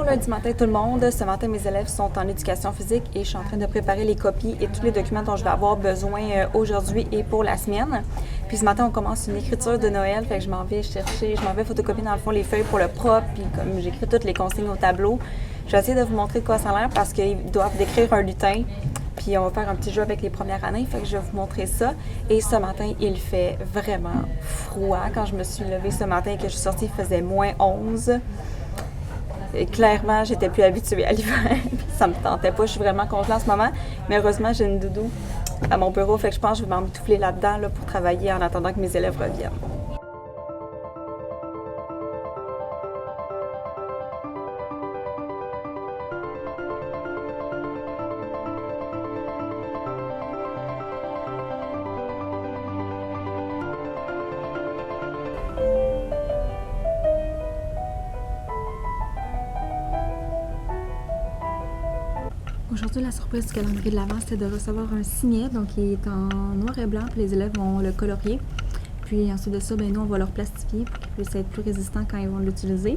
lundi matin tout le monde. Ce matin, mes élèves sont en éducation physique et je suis en train de préparer les copies et tous les documents dont je vais avoir besoin aujourd'hui et pour la semaine. Puis ce matin, on commence une écriture de Noël, fait que je m'en vais photocopier dans le fond les feuilles pour le propre, puis comme j'écris toutes les consignes au tableau, je vais essayer de vous montrer de quoi ça a l'air parce qu'ils doivent décrire un lutin. Puis on va faire un petit jeu avec les premières années, fait que je vais vous montrer ça. Et ce matin, il fait vraiment froid. Quand je me suis levée ce matin et que je suis sortie, il faisait -11. Et clairement, j'étais plus habituée à l'hiver. Ça me tentait pas. Je suis vraiment congelée en ce moment. Mais heureusement, j'ai une doudou à mon bureau. Fait que je pense que je vais m'emmitoufler là-dedans là, pour travailler en attendant que mes élèves reviennent. Aujourd'hui, la surprise du calendrier de l'Avent, c'était de recevoir un signet, donc il est en noir et blanc, puis les élèves vont le colorier. Puis ensuite de ça, nous, on va leur plastifier pour qu'ils puissent être plus résistants quand ils vont l'utiliser.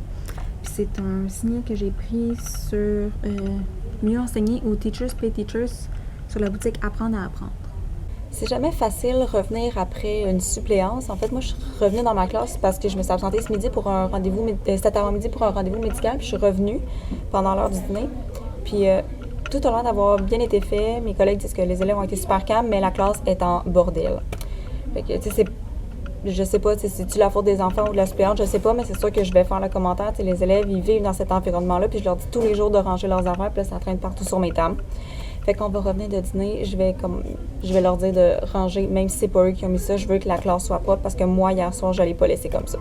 Puis c'est un signet que j'ai pris sur Mieux enseigner ou Teachers Pay Teachers sur la boutique Apprendre à apprendre. C'est jamais facile revenir après une suppléance. En fait, moi, je suis revenue dans ma classe parce que je me suis absentée cet après-midi pour un rendez-vous médical, puis je suis revenue pendant l'heure du dîner. Puis tout a l'air d'avoir bien été fait. Mes collègues disent que les élèves ont été super calmes, mais la classe est en bordel. Fait que, tu sais, je sais pas si c'est-tu la faute des enfants ou de la suppléante, je sais pas, mais c'est sûr que je vais faire le commentaire. T'sais, les élèves, ils vivent dans cet environnement-là, puis je leur dis tous les jours de ranger leurs affaires, puis là, ça traîne partout sur mes tables. Fait qu'on va revenir de dîner, je vais leur dire de ranger, même si c'est pas eux qui ont mis ça, je veux que la classe soit propre, parce que moi, hier soir, je l'ai pas laissé comme ça.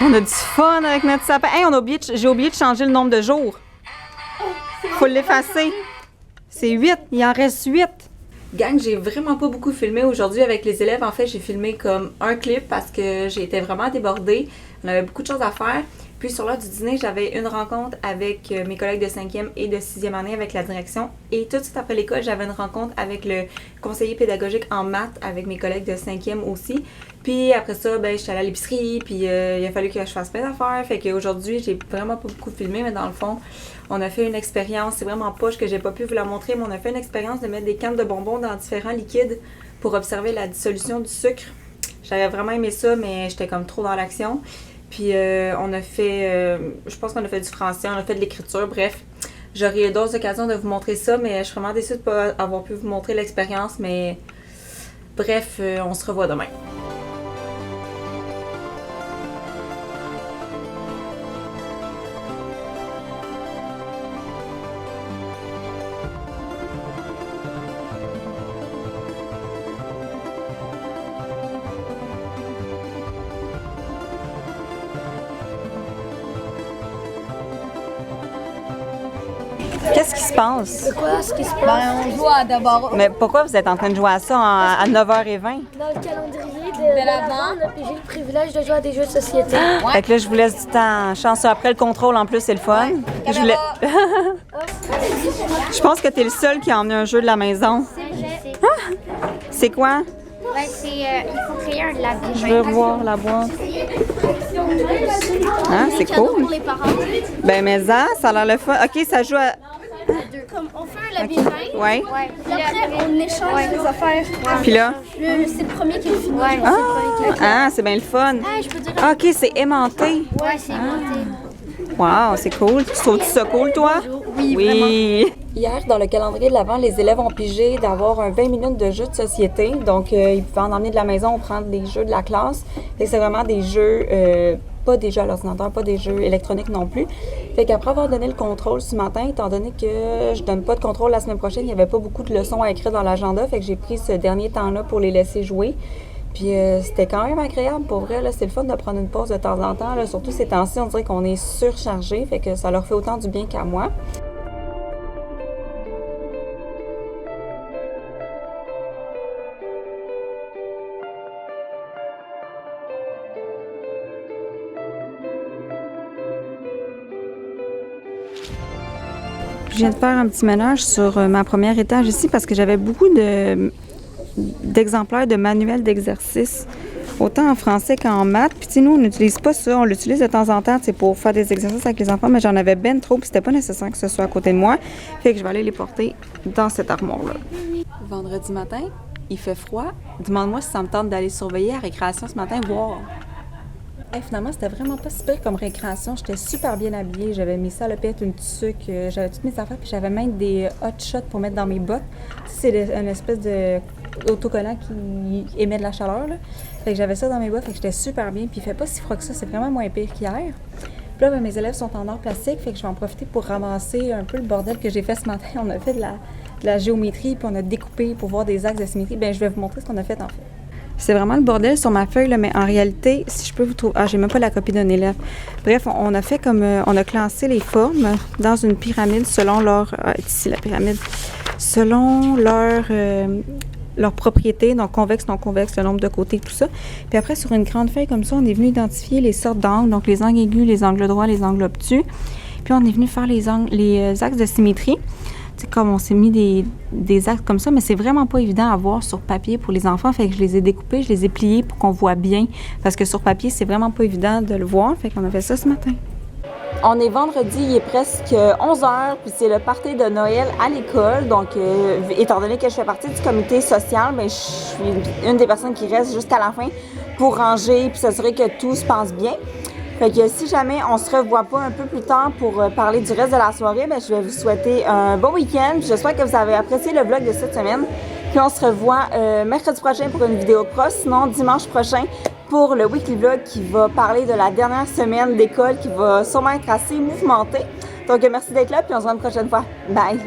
On a du fun avec notre sapin. Hey, j'ai oublié de changer le nombre de jours. Faut l'effacer. C'est 8. Il en reste 8. Gang, j'ai vraiment pas beaucoup filmé aujourd'hui avec les élèves. En fait, j'ai filmé comme un clip parce que j'ai été vraiment débordée. On avait beaucoup de choses à faire. Puis sur l'heure du dîner, j'avais une rencontre avec mes collègues de 5e et de 6e année avec la direction. Et tout de suite après l'école, j'avais une rencontre avec le conseiller pédagogique en maths avec mes collègues de 5e aussi. Puis après ça, je suis allée à l'épicerie, puis il a fallu que je fasse plein d'affaires. Fait qu'aujourd'hui, j'ai vraiment pas beaucoup filmé, mais dans le fond, on a fait une expérience, c'est vraiment poche que j'ai pas pu vous la montrer, mais on a fait une expérience de mettre des cannes de bonbons dans différents liquides pour observer la dissolution du sucre. J'avais vraiment aimé ça, mais j'étais comme trop dans l'action. Puis on a fait, je pense qu'on a fait du français, on a fait de l'écriture, bref. J'aurai d'autres occasions de vous montrer ça, mais je suis vraiment déçue de ne pas avoir pu vous montrer l'expérience, mais bref, on se revoit demain. Qu'est-ce qui se passe? C'est quoi ce qui se passe? On joue à d'abord. Mais pourquoi vous êtes en train de jouer à ça à 9h20? Dans le calendrier de l'Avent, j'ai le privilège de jouer à des jeux de société. Fait que là, je vous laisse du temps. Chanceux après le contrôle, en plus, c'est le fun. Je, voulais... je pense que t'es le seul qui a emmené un jeu de la maison. C'est quoi? Il faut créer un labyrinthe. Je veux voir la boîte. Ah, c'est cool. Pour les parents. Mais ça a l'air le fun. OK, ça joue à... Comme on fait un labyrinthe. Ouais. Puis après, on échange les affaires. Puis là? C'est le premier qui le finit. C'est bien le fun. Je peux dire. OK, c'est aimanté. Ouais, c'est monté. Wow, c'est cool. Tu trouves ça cool, toi? Oui, Oui. Hier, dans le calendrier de l'Avent, les élèves ont pigé d'avoir un 20 minutes de jeux de société. Donc, ils pouvaient en emmener de la maison ou prendre des jeux de la classe. Et c'est vraiment des jeux, pas des jeux à l'ordinateur, pas des jeux électroniques non plus. Fait qu'après avoir donné le contrôle ce matin, étant donné que je donne pas de contrôle la semaine prochaine, il n'y avait pas beaucoup de leçons à écrire dans l'agenda. Fait que j'ai pris ce dernier temps-là pour les laisser jouer. Puis c'était quand même agréable pour vrai, là, c'est le fun de prendre une pause de temps en temps, là, surtout ces temps-ci, on dirait qu'on est surchargé, fait que ça leur fait autant du bien qu'à moi. Je viens de faire un petit ménage sur ma première étage ici parce que j'avais beaucoup d'exemplaires de manuels d'exercice, autant en français qu'en maths. Puis tu sais, nous, on n'utilise pas ça. On l'utilise de temps en temps pour faire des exercices avec les enfants, mais j'en avais ben trop, puis c'était pas nécessaire que ce soit à côté de moi. Fait que je vais aller les porter dans cette armoire-là. Vendredi matin, il fait froid. Demande-moi si ça me tente d'aller surveiller la récréation ce matin, voir. Hey, finalement, c'était vraiment pas si pire comme récréation. J'étais super bien habillée. J'avais mis ça à l'opette, une tuque, j'avais toutes mes affaires, puis j'avais même des hot shots pour mettre dans mes bottes. C'est une espèce d'autocollant qui émet de la chaleur, là. Fait que j'avais ça dans mes bottes, fait que j'étais super bien. Puis il fait pas si froid que ça, c'est vraiment moins pire qu'hier. Puis là, ben, mes élèves sont en art plastique, fait que je vais en profiter pour ramasser un peu le bordel que j'ai fait ce matin. On a fait de la géométrie, puis on a découpé pour voir des axes de symétrie. Bien, je vais vous montrer ce qu'on a fait en fait. C'est vraiment le bordel sur ma feuille, là, mais en réalité, si je peux vous trouver... Ah, j'ai même pas la copie d'un élève. Bref, on a fait comme... on a classé les formes dans une pyramide selon leur... ici, la pyramide. Selon leur propriété, donc convexe, non convexe, le nombre de côtés, tout ça. Puis après, sur une grande feuille comme ça, on est venu identifier les sortes d'angles, donc les angles aigus, les angles droits, les angles obtus. Puis on est venu faire les axes de symétrie. Comme on s'est mis des axes comme ça, mais c'est vraiment pas évident à voir sur papier pour les enfants. Fait que je les ai découpés, je les ai pliés pour qu'on voit bien. Parce que sur papier, c'est vraiment pas évident de le voir. Fait qu'on a fait ça ce matin. On est vendredi, il est presque 11h, puis c'est le party de Noël à l'école. Donc, étant donné que je fais partie du comité social, bien, je suis une des personnes qui reste jusqu'à la fin pour ranger puis s'assurer que tout se passe bien. Fait que si jamais on se revoit pas un peu plus tard pour parler du reste de la soirée, bien, je vais vous souhaiter un bon week-end. J'espère que vous avez apprécié le vlog de cette semaine. Puis on se revoit mercredi prochain pour une vidéo de pro, sinon dimanche prochain pour le weekly vlog qui va parler de la dernière semaine d'école qui va sûrement être assez mouvementée. Donc merci d'être là, puis on se voit une prochaine fois. Bye!